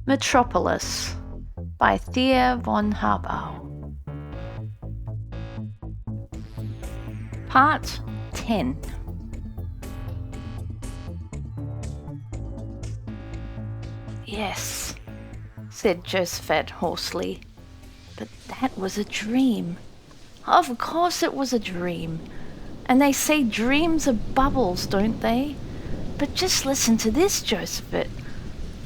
Metropolis by Thea Von Harbou. Part 10. "Yes," said Josephat hoarsely, "but that was a dream. Of course it was a dream. And they say dreams are bubbles, don't they? But just listen to this, Josephat.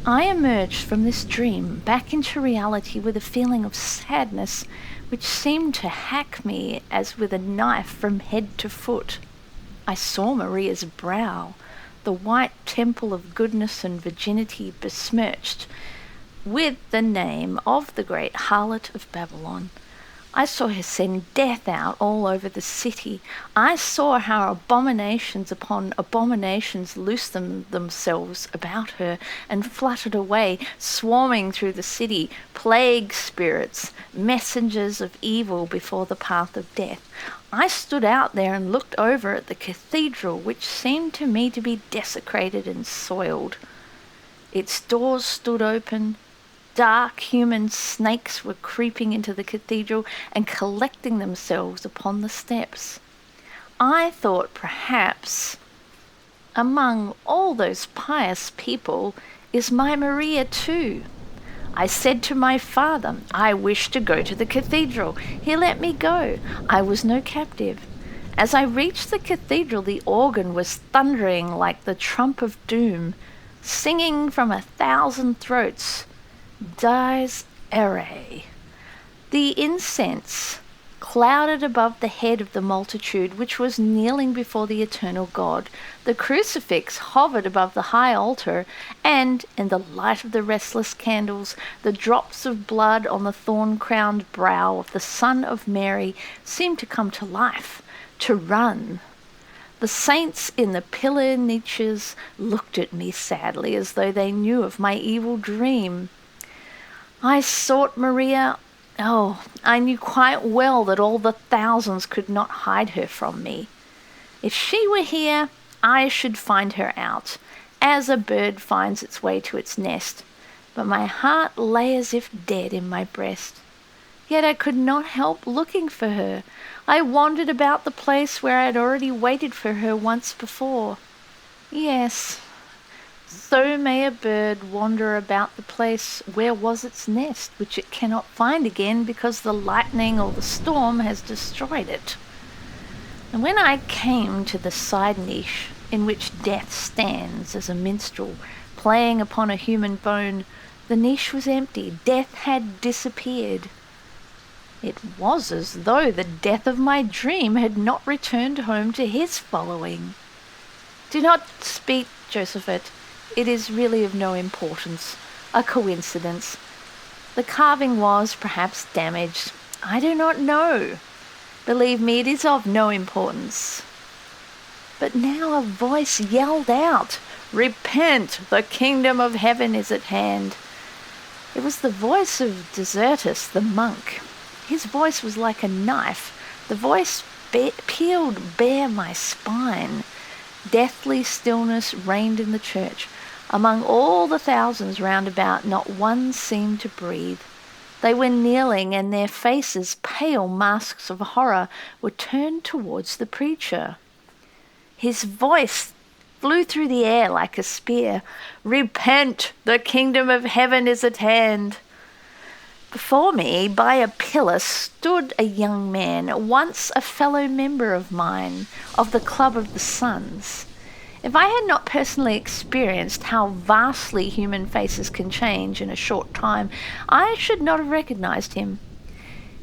I emerged from this dream back into reality with a feeling of sadness which seemed to hack me as with a knife from head to foot. I saw Maria's brow, the white temple of goodness and virginity besmirched with the name of the great harlot of Babylon. I saw her send death out all over the city. I saw how abominations upon abominations loosed themselves about her and fluttered away, swarming through the city, plague spirits, messengers of evil before the path of death. I stood out there and looked over at the cathedral, which seemed to me to be desecrated and soiled. Its doors stood open. Dark human snakes were creeping into the cathedral and collecting themselves upon the steps. I thought perhaps among all those pious people is my Maria too. I said to my father, I wished to go to the cathedral. He let me go. I was no captive. As I reached the cathedral, the organ was thundering like the trump of doom, singing from 1,000 throats. Dies irae. The incense clouded above the head of the multitude which was kneeling before the eternal God. The crucifix hovered above the high altar, and in the light of the restless candles, the drops of blood on the thorn-crowned brow of the Son of Mary seemed to come to life, to run. The saints in the pillar niches looked at me sadly as though they knew of my evil dream. I sought Maria. Oh, I knew quite well that all the thousands could not hide her from me. If she were here, I should find her out, as a bird finds its way to its nest. But my heart lay as if dead in my breast. Yet I could not help looking for her. I wandered about the place where I had already waited for her once before. Yes, so may a bird wander about the place where was its nest, which it cannot find again because the lightning or the storm has destroyed it. And when I came to the side niche in which death stands as a minstrel playing upon a human bone, the niche was empty. Death had disappeared. It was as though the death of my dream had not returned home to his following. Do not speak, Josephat. It is really of no importance, a coincidence. The carving was perhaps damaged. I do not know. Believe me, it is of no importance. But now a voice yelled out, "Repent, the kingdom of heaven is at hand." It was the voice of Desertus, the monk. His voice was like a knife. The voice peeled bare my spine. Deathly stillness reigned in the church. Among all the thousands round about, not one seemed to breathe. They were kneeling, and their faces, pale masks of horror, were turned towards the preacher. His voice flew through the air like a spear. "Repent, the kingdom of heaven is at hand." Before me, by a pillar, stood a young man, once a fellow member of mine, of the Club of the Suns. If I had not personally experienced how vastly human faces can change in a short time, I should not have recognized him.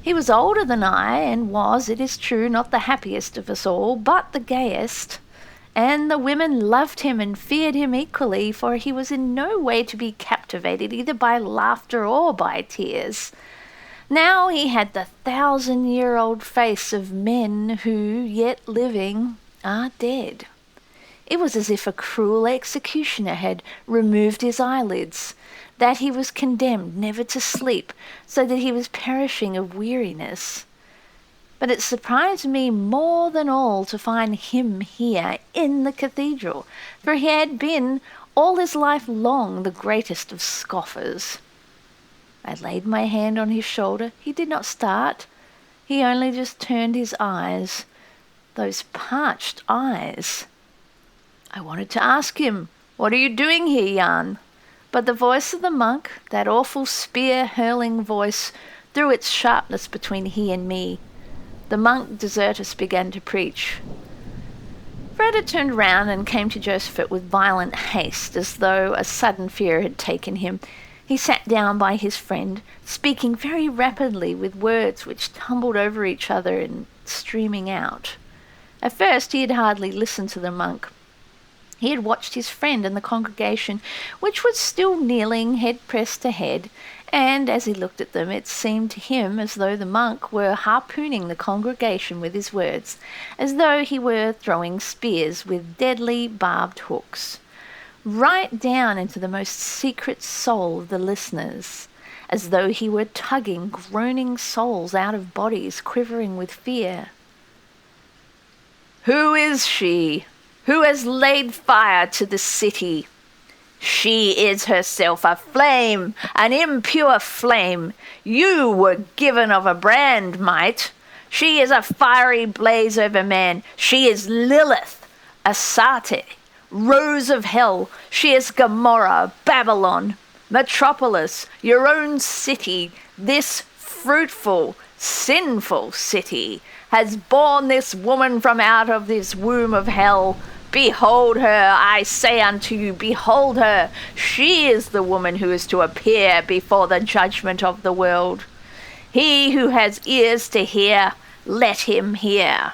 He was older than I, and was, it is true, not the happiest of us all, but the gayest. And the women loved him and feared him equally, for he was in no way to be captivated either by laughter or by tears. Now he had the 1,000-year-old face of men who, yet living, are dead. It was as if a cruel executioner had removed his eyelids, that he was condemned never to sleep, so that he was perishing of weariness. But it surprised me more than all to find him here in the cathedral, for he had been all his life long the greatest of scoffers. I laid my hand on his shoulder. He did not start. He only just turned his eyes, those parched eyes. I wanted to ask him, "What are you doing here, Jan?" But the voice of the monk, that awful spear-hurling voice, threw its sharpness between he and me. The monk Desertus began to preach. Fred had turned round and came to Joseph with violent haste, as though a sudden fear had taken him. He sat down by his friend, speaking very rapidly with words which tumbled over each other and streaming out. At first he had hardly listened to the monk. He had watched his friend and the congregation, which was still kneeling, head pressed to head, and as he looked at them it seemed to him as though the monk were harpooning the congregation with his words, as though he were throwing spears with deadly barbed hooks, right down into the most secret soul of the listeners, as though he were tugging groaning souls out of bodies quivering with fear. "Who is she? Who has laid fire to the city? She is herself a flame, an impure flame. You were given of a brand, mate. She is a fiery blaze over man. She is Lilith, Astarte, Rose of Hell. She is Gomorrah, Babylon, Metropolis, your own city. This fruitful, sinful city has borne this woman from out of this womb of hell. Behold her, I say unto you, behold her. She is the woman who is to appear before the judgment of the world. He who has ears to hear, let him hear.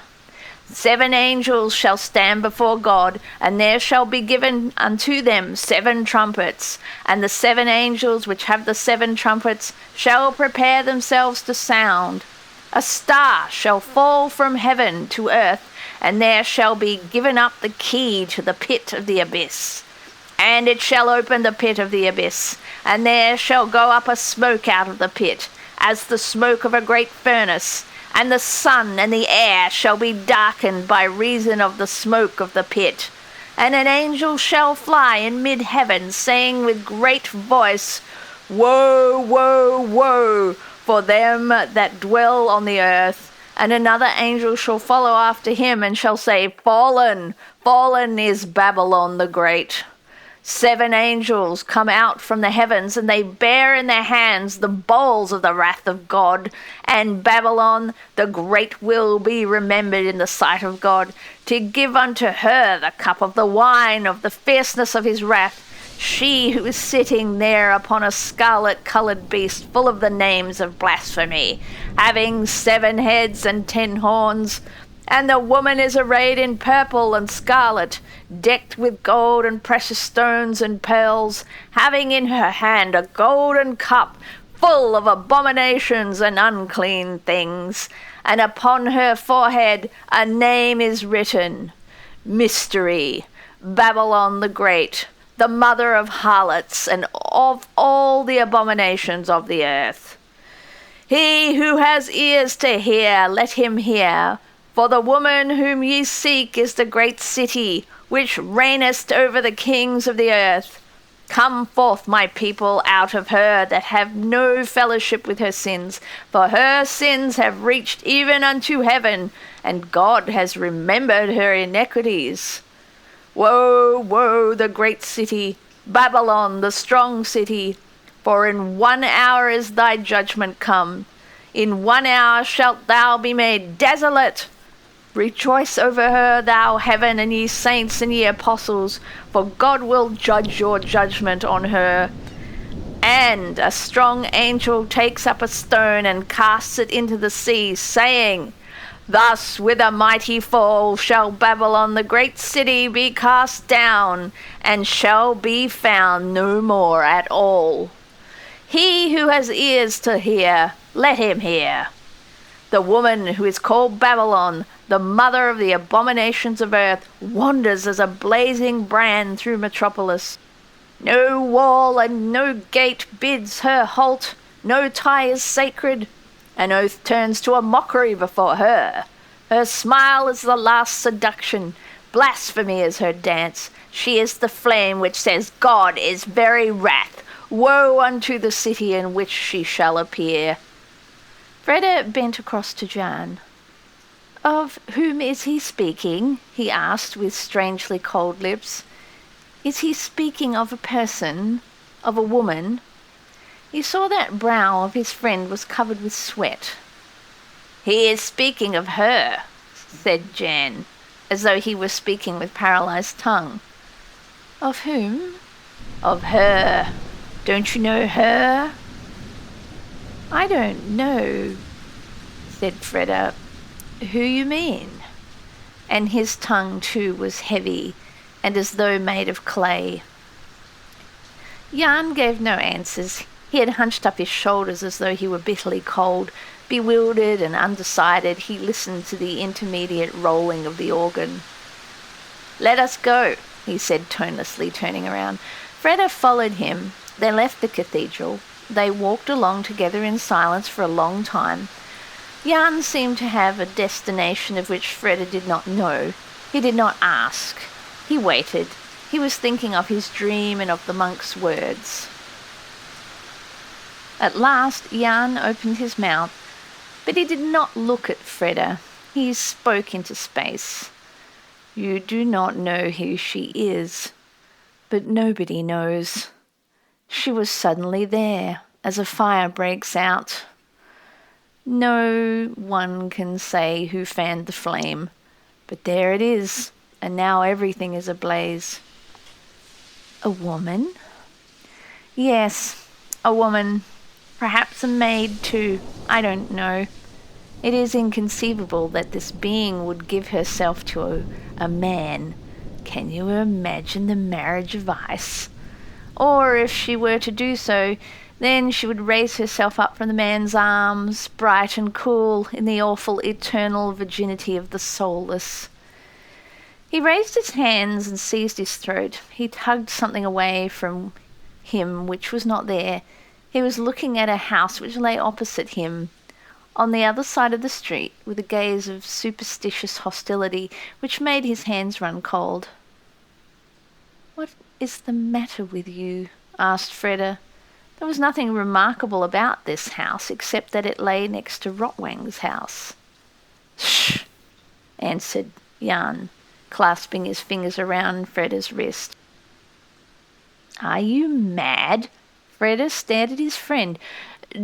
7 angels shall stand before God, and there shall be given unto them 7 trumpets. And the 7 angels which have the 7 trumpets shall prepare themselves to sound. A star shall fall from heaven to earth, and there shall be given up the key to the pit of the abyss. And it shall open the pit of the abyss, and there shall go up a smoke out of the pit, as the smoke of a great furnace, and the sun and the air shall be darkened by reason of the smoke of the pit. And an angel shall fly in mid-heaven, saying with great voice, Woe, woe, woe, for them that dwell on the earth. And another angel shall follow after him, and shall say, Fallen, fallen is Babylon the Great. 7 angels come out from the heavens, and they bear in their hands the bowls of the wrath of God. And Babylon the Great will be remembered in the sight of God, to give unto her the cup of the wine of the fierceness of his wrath. She who is sitting there upon a scarlet-coloured beast, full of the names of blasphemy, having 7 heads and 10 horns. And the woman is arrayed in purple and scarlet, decked with gold and precious stones and pearls, having in her hand a golden cup full of abominations and unclean things. And upon her forehead a name is written, Mystery, Babylon the Great, the mother of harlots and of all the abominations of the earth. He who has ears to hear, let him hear. For the woman whom ye seek is the great city, which reigneth over the kings of the earth. Come forth, my people, out of her that have no fellowship with her sins, for her sins have reached even unto heaven, and God has remembered her iniquities. Woe, woe, the great city, Babylon, the strong city, for in 1 hour is thy judgment come. In 1 hour shalt thou be made desolate. Rejoice over her, thou heaven, and ye saints and ye apostles, for God will judge your judgment on her. And a strong angel takes up a stone and casts it into the sea, saying, Thus with a mighty fall shall Babylon the great city be cast down, and shall be found no more at all. He who has ears to hear, let him hear. The woman who is called Babylon, the mother of the abominations of earth, wanders as a blazing brand through Metropolis. No wall and no gate bids her halt, no tie is sacred. An oath turns to a mockery before her. Her smile is the last seduction. Blasphemy is her dance. She is the flame which says, God is very wrath. Woe unto the city in which she shall appear. Freda bent across to Jan. Of whom is he speaking? He asked with strangely cold lips. Is he speaking of a person? Of a woman? He saw that brow of his friend was covered with sweat. He is speaking of her, said Jan, as though he were speaking with paralyzed tongue. Of whom? Of her. Don't you know her? I don't know, said Freda. Who you mean? And his tongue, too, was heavy and as though made of clay. Jan gave no answers. He had hunched up his shoulders as though he were bitterly cold. Bewildered and undecided, he listened to the intermediate rolling of the organ. Let us go, he said tonelessly, turning around. Freda followed him. They left the cathedral. They walked along together in silence for a long time. Jan seemed to have a destination of which Freda did not know. He did not ask. He waited. He was thinking of his dream and of the monk's words. At last Jan opened his mouth, but he did not look at Freda. He spoke into space. You do not know who she is, but nobody knows. She was suddenly there as a fire breaks out. No one can say who fanned the flame, but there it is, and now everything is ablaze. A woman? Yes, a woman. Perhaps a maid too. I don't know. It is inconceivable that this being would give herself to a man. Can you imagine the marriage of ice? Or if she were to do so, then she would raise herself up from the man's arms, bright and cool in the awful eternal virginity of the soulless. He raised his hands and seized his throat. He tugged something away from him which was not there. He was looking at a house which lay opposite him, on the other side of the street, with a gaze of superstitious hostility which made his hands run cold. What is the matter with you? Asked Freda. There was nothing remarkable about this house except that it lay next to Rotwang's house. Shh, answered Jan, clasping his fingers around Freda's wrist. Are you mad? Freda stared at his friend.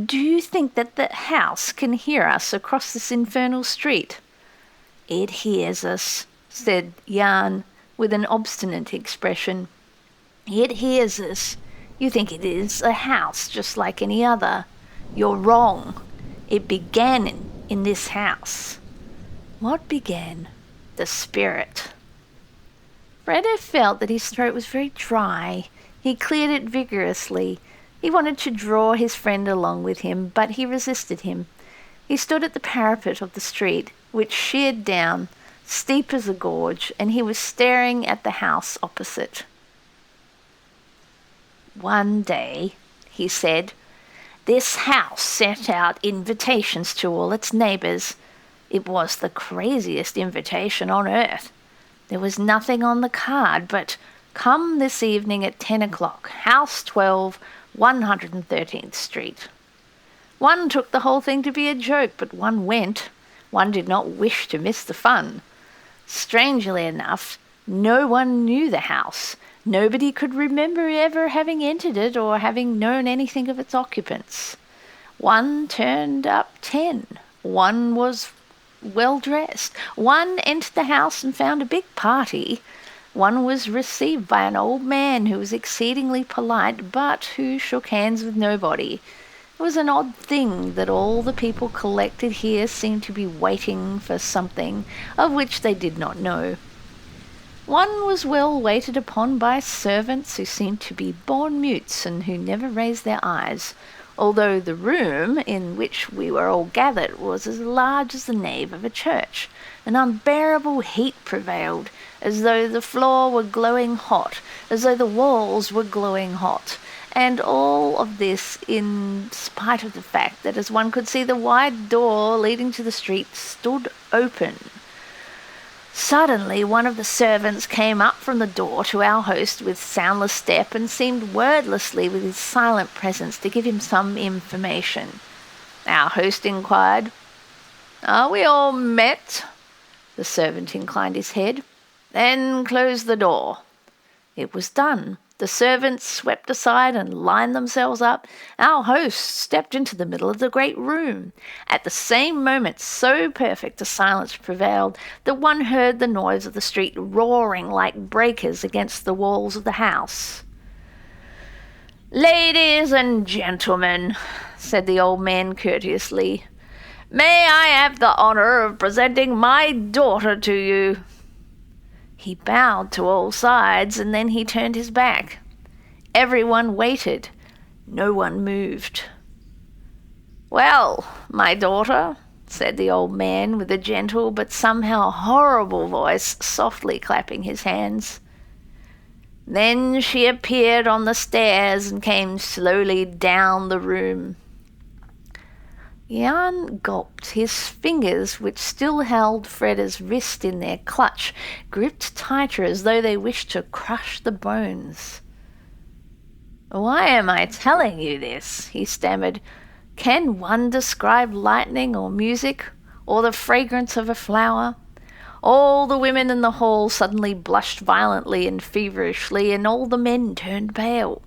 Do you think that the house can hear us across this infernal street? It hears us, said Jan with an obstinate expression. It hears us. You think it is a house just like any other. You're wrong. It began in this house. What began? The spirit. Freda felt that his throat was very dry. He cleared it vigorously. He wanted to draw his friend along with him, but he resisted him. He stood at the parapet of the street, which sheered down, steep as a gorge, and he was staring at the house opposite. One day, he said, this house sent out invitations to all its neighbours. It was the craziest invitation on earth. There was nothing on the card but, come this evening at 10 o'clock, house 12, 113th Street. One took the whole thing to be a joke, but one went. One did not wish to miss the fun. Strangely enough, no one knew the house. Nobody could remember ever having entered it or having known anything of its occupants. One turned up 10. One was well dressed. One entered the house and found a big party. One was received by an old man who was exceedingly polite, but who shook hands with nobody. It was an odd thing that all the people collected here seemed to be waiting for something of which they did not know. One was well waited upon by servants who seemed to be born mutes and who never raised their eyes, although the room in which we were all gathered was as large as the nave of a church. An unbearable heat prevailed, as though the floor were glowing hot, as though the walls were glowing hot, and all of this in spite of the fact that, as one could see, the wide door leading to the street stood open. Suddenly, one of the servants came up from the door to our host with soundless step and seemed wordlessly with his silent presence to give him some information. Our host inquired, "Are we all met?" The servant inclined his head. "Then close the door." It was done. The servants swept aside and lined themselves up. Our host stepped into the middle of the great room. At the same moment, so perfect a silence prevailed that one heard the noise of the street roaring like breakers against the walls of the house. "Ladies and gentlemen," said the old man courteously, "may I have the honor of presenting my daughter to you?" He bowed to all sides, and then he turned his back. Everyone waited. No one moved. "Well, my daughter," said the old man with a gentle but somehow horrible voice, softly clapping his hands. Then she appeared on the stairs and came slowly down the room. Jan gulped. His fingers, which still held Freda's wrist in their clutch, gripped tighter as though they wished to crush the bones. "Why am I telling you this?" he stammered. "Can one describe lightning or music or the fragrance of a flower?" All the women in the hall suddenly blushed violently and feverishly, and all the men turned pale.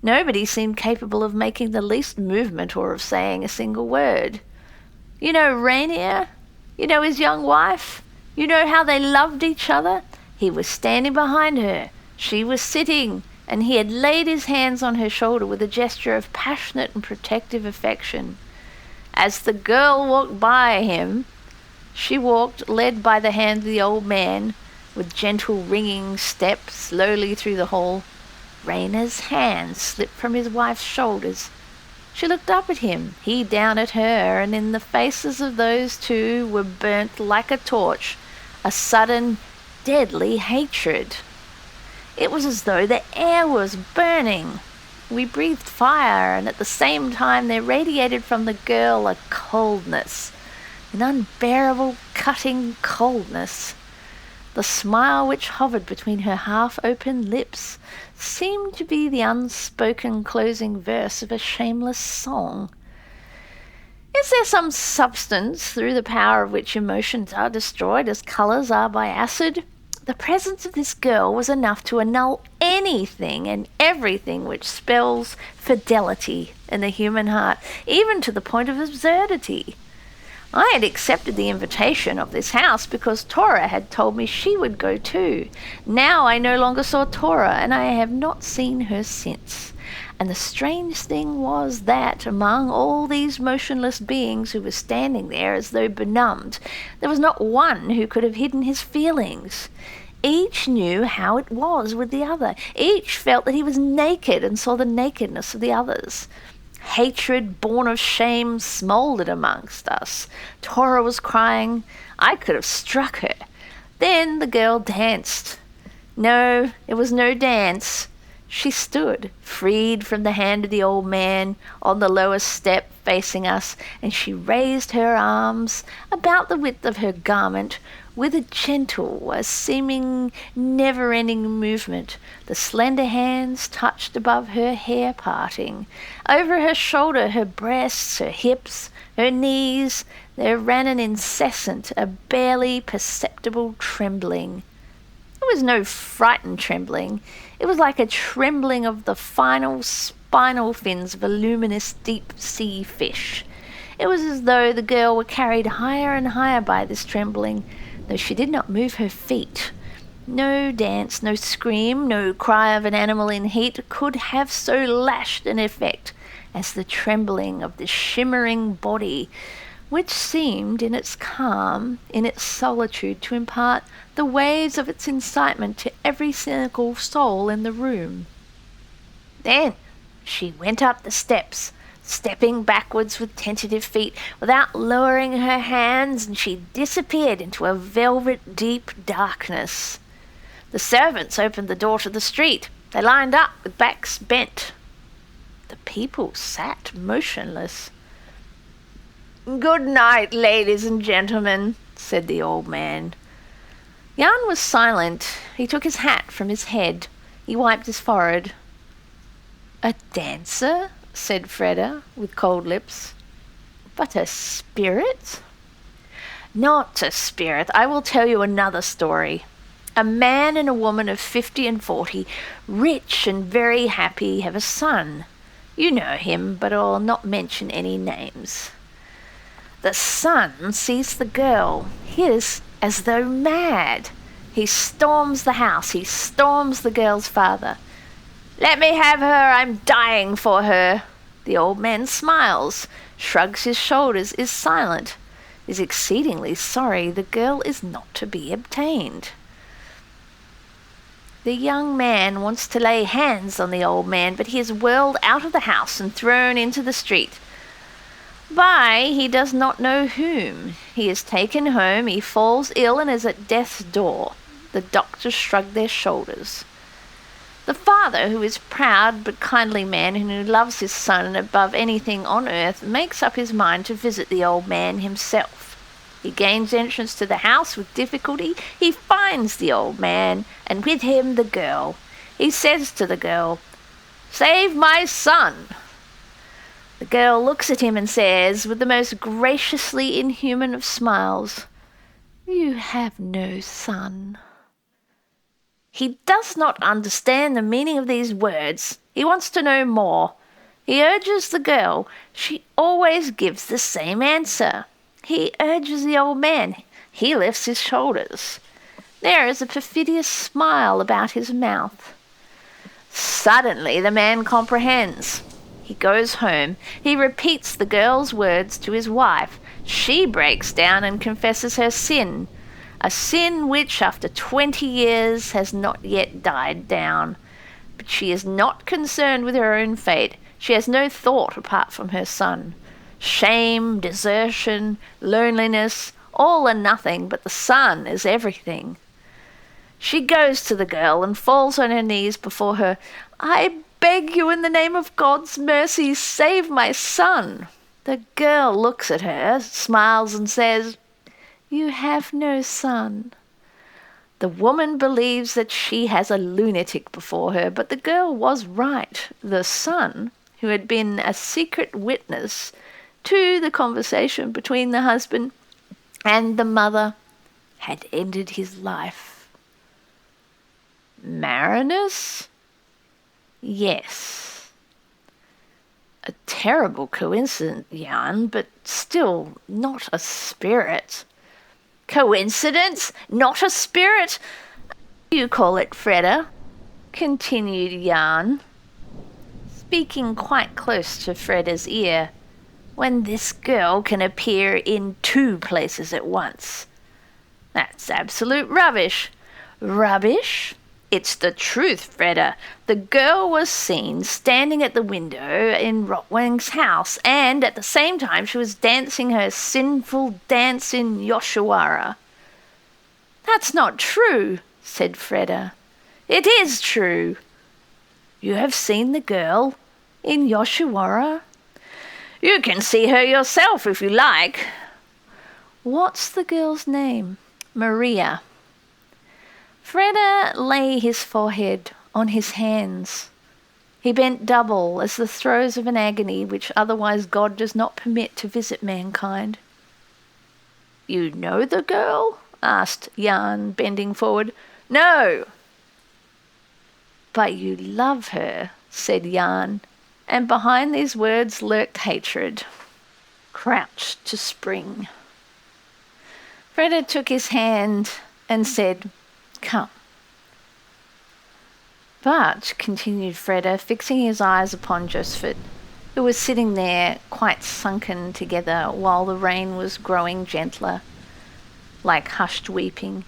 Nobody seemed capable of making the least movement or of saying a single word. "You know Rainier? You know his young wife? You know how they loved each other? He was standing behind her. She was sitting, and he had laid his hands on her shoulder with a gesture of passionate and protective affection. As the girl walked by him, she walked, led by the hand of the old man, with gentle ringing steps slowly through the hall. Rainer's hand slipped from his wife's shoulders. She looked up at him, he down at her, and in the faces of those two were burnt like a torch a sudden, deadly hatred. It was as though the air was burning. We breathed fire, and at the same time there radiated from the girl a coldness, an unbearable, cutting coldness. The smile which hovered between her half-open lips seemed to be the unspoken closing verse of a shameless song. Is there some substance through the power of which emotions are destroyed as colours are by acid? The presence of this girl was enough to annul anything and everything which spells fidelity in the human heart, even to the point of absurdity. I had accepted the invitation of this house because Tora had told me she would go too. Now I no longer saw Tora, and I have not seen her since. And the strange thing was that among all these motionless beings who were standing there as though benumbed, there was not one who could have hidden his feelings. Each knew how it was with the other. Each felt that he was naked and saw the nakedness of the others. Hatred born of shame smouldered amongst us. Tora was crying. I could have struck her. Then the girl danced. No, it was no dance. She stood, freed from the hand of the old man, on the lowest step facing us, and she raised her arms about the width of her garment with a gentle, a seeming never-ending movement. The slender hands touched above her hair parting. Over her shoulder, her breasts, her hips, her knees, there ran an incessant, a barely perceptible trembling. It was no frightened trembling. It was like a trembling of the final spinal fins of a luminous deep-sea fish. It was as though the girl were carried higher and higher by this trembling, though she did not move her feet. No dance, no scream, no cry of an animal in heat could have so lashed an effect as the trembling of this shimmering body, which seemed in its calm, in its solitude, to impart the waves of its incitement to every cynical soul in the room. Then she went up the steps, stepping backwards with tentative feet, without lowering her hands, and she disappeared into a velvet deep darkness. The servants opened the door to the street. They lined up with backs bent. The people sat motionless. "Good night, ladies and gentlemen," said the old man. Jan was silent. He took his hat from his head. He wiped his forehead. "A dancer?" said Freda, with cold lips. "But a spirit?" "Not a spirit. I will tell you another story. A man and a woman of 50 and 40, rich and very happy, have a son. You know him, but I'll not mention any names. The son sees the girl. He is as though mad. He storms the house. He storms the girl's father. 'Let me have her. I'm dying for her.' The old man smiles, shrugs his shoulders, is silent, is exceedingly sorry the girl is not to be obtained. The young man wants to lay hands on the old man, but he is whirled out of the house and thrown into the street. By he does not know whom. He is taken home, he falls ill and is at death's door. The doctors shrug their shoulders. The father, who is proud but kindly man and who loves his son above anything on earth, makes up his mind to visit the old man himself. He gains entrance to the house with difficulty. He finds the old man, and with him the girl. He says to the girl, 'Save my son.' The girl looks at him and says, with the most graciously inhuman of smiles, 'You have no son.' He does not understand the meaning of these words. He wants to know more. He urges the girl. She always gives the same answer. He urges the old man. He lifts his shoulders. There is a perfidious smile about his mouth. Suddenly the man comprehends. He goes home. He repeats the girl's words to his wife. She breaks down and confesses her sin, a sin which, after 20 years, has not yet died down. But she is not concerned with her own fate. She has no thought apart from her son. Shame, desertion, loneliness, all are nothing, but the son is everything. She goes to the girl and falls on her knees before her. 'I beg you in the name of God's mercy, save my son.' The girl looks at her, smiles and says, 'You have no son.' The woman believes that she has a lunatic before her, but the girl was right. The son, who had been a secret witness to the conversation between the husband and the mother, had ended his life. Marinus? Yes. A terrible coincidence, Jan, but still not a spirit. Coincidence? Not a spirit? You call it, Freda, continued Jan, speaking quite close to Freda's ear, when this girl can appear in 2 places at once. That's absolute rubbish. Rubbish? It's the truth, Freda. The girl was seen standing at the window in Rotwang's house, and at the same time she was dancing her sinful dance in Yoshiwara. That's not true, said Freda. It is true. You have seen the girl in Yoshiwara? You can see her yourself if you like. What's the girl's name? Maria. Freda lay his forehead on his hands. He bent double as the throes of an agony which otherwise God does not permit to visit mankind. You know the girl? Asked Jan, bending forward. No. But you love her, said Jan, and behind these words lurked hatred, crouched to spring. Freda took his hand and said, Come. But, continued Freda, fixing his eyes upon Joseph, who was sitting there quite sunken together while the rain was growing gentler, like hushed weeping,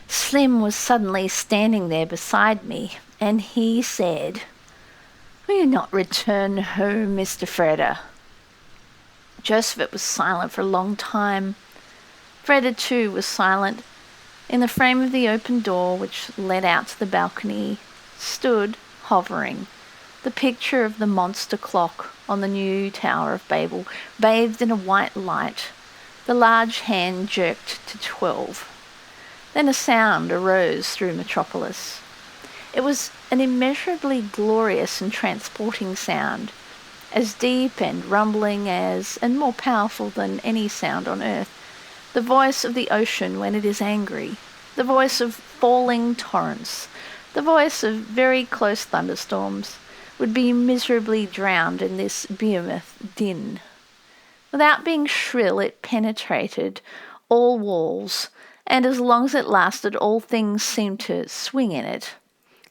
Slim was suddenly standing there beside me, and he said, Will you not return home, Mr. Freda? Joseph was silent for a long time. Freda, too, was silent. In the frame of the open door, which led out to the balcony, stood, hovering, the picture of the monster clock on the new Tower of Babel, bathed in a white light. The large hand jerked to 12. Then a sound arose through Metropolis. It was an immeasurably glorious and transporting sound, as deep and rumbling as, and more powerful than any sound on earth, the voice of the ocean when it is angry, the voice of falling torrents, the voice of very close thunderstorms, would be miserably drowned in this behemoth din. Without being shrill, it penetrated all walls, and as long as it lasted, all things seemed to swing in it.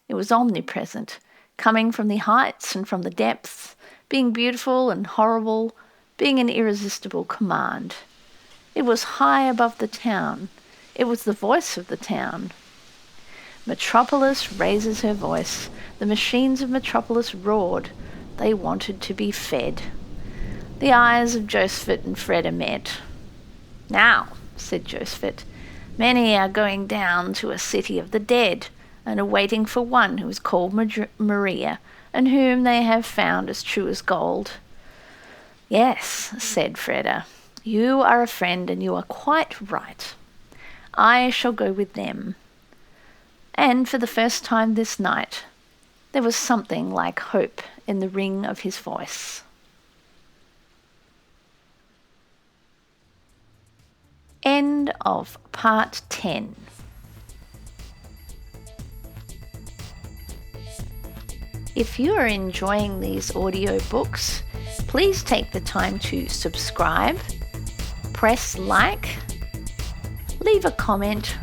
It was omnipresent, coming from the heights and from the depths, being beautiful and horrible, being an irresistible command. It was high above the town. It was the voice of the town. Metropolis raises her voice. The machines of Metropolis roared. They wanted to be fed. The eyes of Josephat and Freda met. "Now," said Josephat, "many are going down to a city of the dead, and are waiting for one who is called Maria, and whom they have found as true as gold." "Yes," said Freda, "you are a friend, and you are quite right. I shall go with them." And for the first time this night, there was something like hope in the ring of his voice. End of part 10. If you are enjoying these audiobooks, please take the time to subscribe, press like, leave a comment,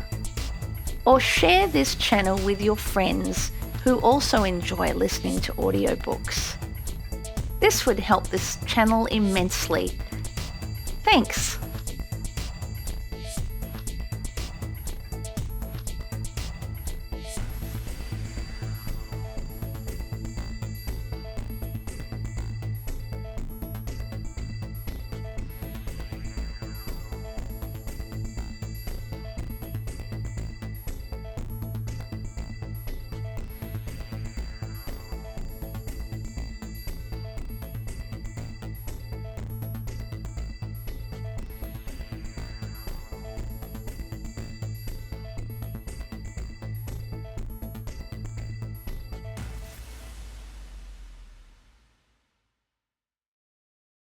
or share this channel with your friends who also enjoy listening to audiobooks. This would help this channel immensely. Thanks.